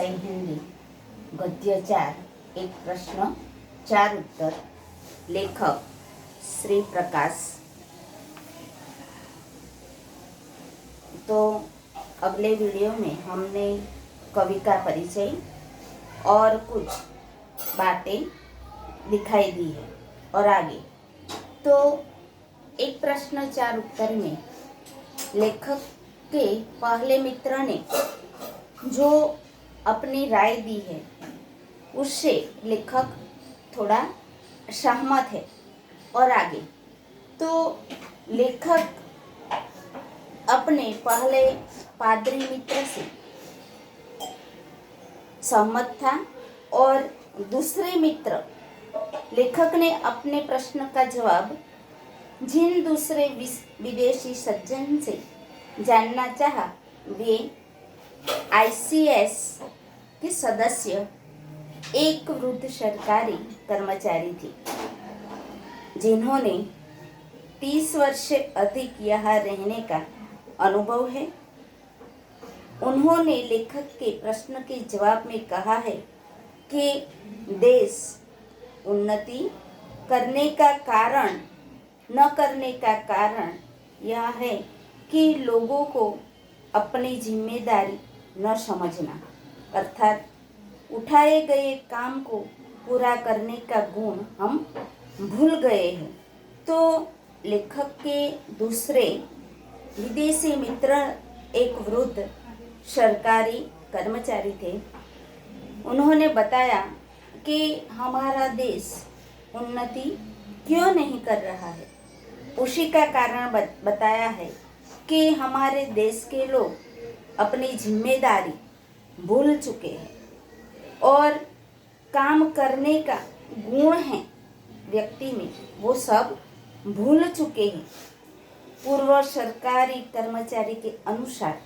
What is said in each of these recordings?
अध्याय हिंदी गद्य 4 एक प्रश्न 4 उत्तर। लेखक श्री प्रकाश। तो अगले वीडियो में हमने कवि का परिचय और कुछ बातें दिखाई दी है। और आगे तो एक प्रश्न 4 उत्तर में लेखक के पहले मित्र ने जो अपनी राय दी है उससे लेखक थोड़ा सहमत है। और आगे तो लेखक अपने पहले पादरी मित्र से सहमत था और दूसरे मित्र लेखक ने अपने प्रश्न का जवाब जिन दूसरे विदेशी सज्जन से जानना चाहा वे ICS के सदस्य एक वृद्ध सरकारी कर्मचारी थे जिन्होंने 30 वर्ष से अधिक यहाँ रहने का अनुभव है। उन्होंने लेखक के प्रश्न के जवाब में कहा है कि देश उन्नति करने का कारण न करने का कारण यह है कि लोगों को अपनी जिम्मेदारी न समझना, अर्थात उठाए गए काम को पूरा करने का गुण हम भूल गए हैं। तो लेखक के दूसरे विदेशी मित्र एक वृद्ध सरकारी कर्मचारी थे। उन्होंने बताया कि हमारा देश उन्नति क्यों नहीं कर रहा है। उसी का कारण बताया है कि हमारे देश के लोग अपनी जिम्मेदारी भूल चुके हैं और काम करने का गुण है व्यक्ति में वो सब भूल चुके हैं। पूर्व सरकारी कर्मचारी के अनुसार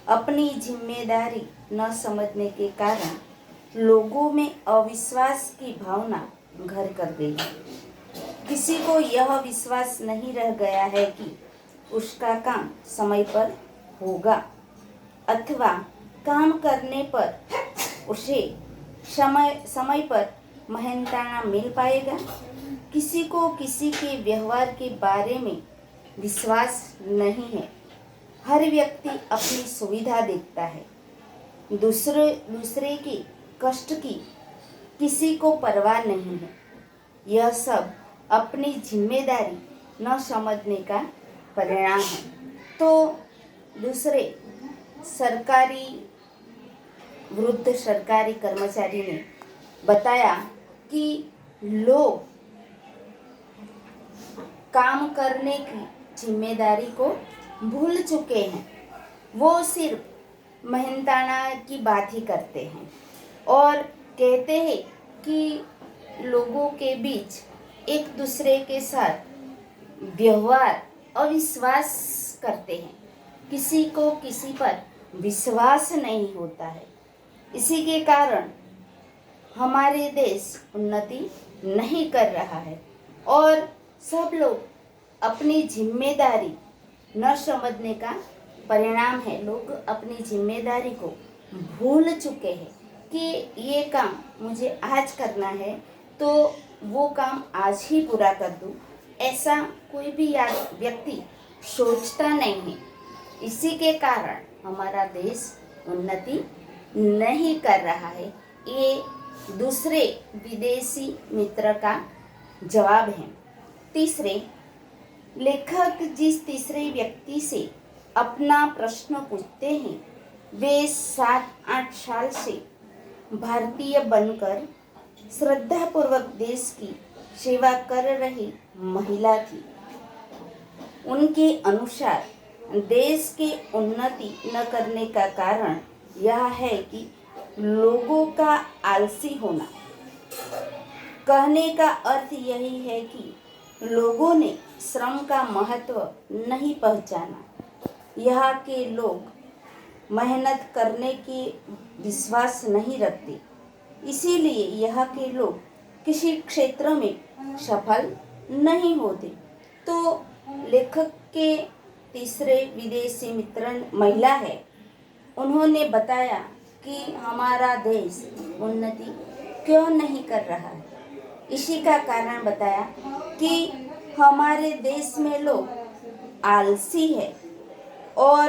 अपनी जिम्मेदारी न समझने के कारण लोगों में अविश्वास की भावना घर कर गई। किसी को यह विश्वास नहीं रह गया है कि उसका काम समय पर होगा अथवा काम करने पर उसे समय पर मेहनताना मिल पाएगा। किसी को किसी के व्यवहार के बारे में विश्वास नहीं है। हर व्यक्ति अपनी सुविधा देखता है, दूसरे के कष्ट की किसी को परवाह नहीं है। यह सब अपनी जिम्मेदारी न समझने का परिणाम है। तो दूसरे वृद्ध सरकारी कर्मचारी ने बताया कि लोग काम करने की जिम्मेदारी को भूल चुके हैं। वो सिर्फ मेहनताना की बात ही करते हैं और कहते हैं कि लोगों के बीच एक दूसरे के साथ व्यवहार अविश्वास करते हैं। किसी को किसी पर विश्वास नहीं होता है। इसी के कारण हमारे देश उन्नति नहीं कर रहा है और सब लोग अपनी जिम्मेदारी न समझने का परिणाम है। लोग अपनी जिम्मेदारी को भूल चुके हैं कि ये काम मुझे आज करना है तो वो काम आज ही पूरा कर दूं, ऐसा कोई भी व्यक्ति सोचता नहीं है। इसी के कारण हमारा देश उन्नति नहीं कर रहा है। ये दूसरे विदेशी मित्र का जवाब है। तीसरे लेखक जिस तीसरे व्यक्ति से अपना प्रश्न पूछते हैं वे 7-8 साल से भारतीय बनकर श्रद्धापूर्वक देश की सेवा कर रही महिला थी। उनके अनुसार देश के उन्नति न करने का कारण यह है कि लोगों का आलसी होना। कहने का अर्थ यही है कि लोगों ने श्रम का महत्व नहीं पहचाना। यहाँ के लोग मेहनत करने के विश्वास नहीं रखते, इसीलिए यहाँ के लोग किसी क्षेत्र में सफल नहीं होते। तो लेखक के तीसरे विदेशी मित्र महिला है। उन्होंने बताया कि हमारा देश उन्नति क्यों नहीं कर रहा है। इसी का कारण बताया कि हमारे देश में लोग आलसी है और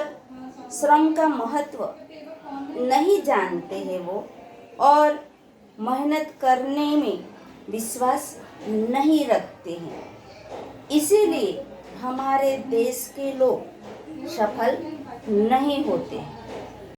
श्रम का महत्व नहीं जानते हैं वो, और मेहनत करने में विश्वास नहीं रखते हैं। इसीलिए हमारे देश के लोग सफल नहीं होते हैं।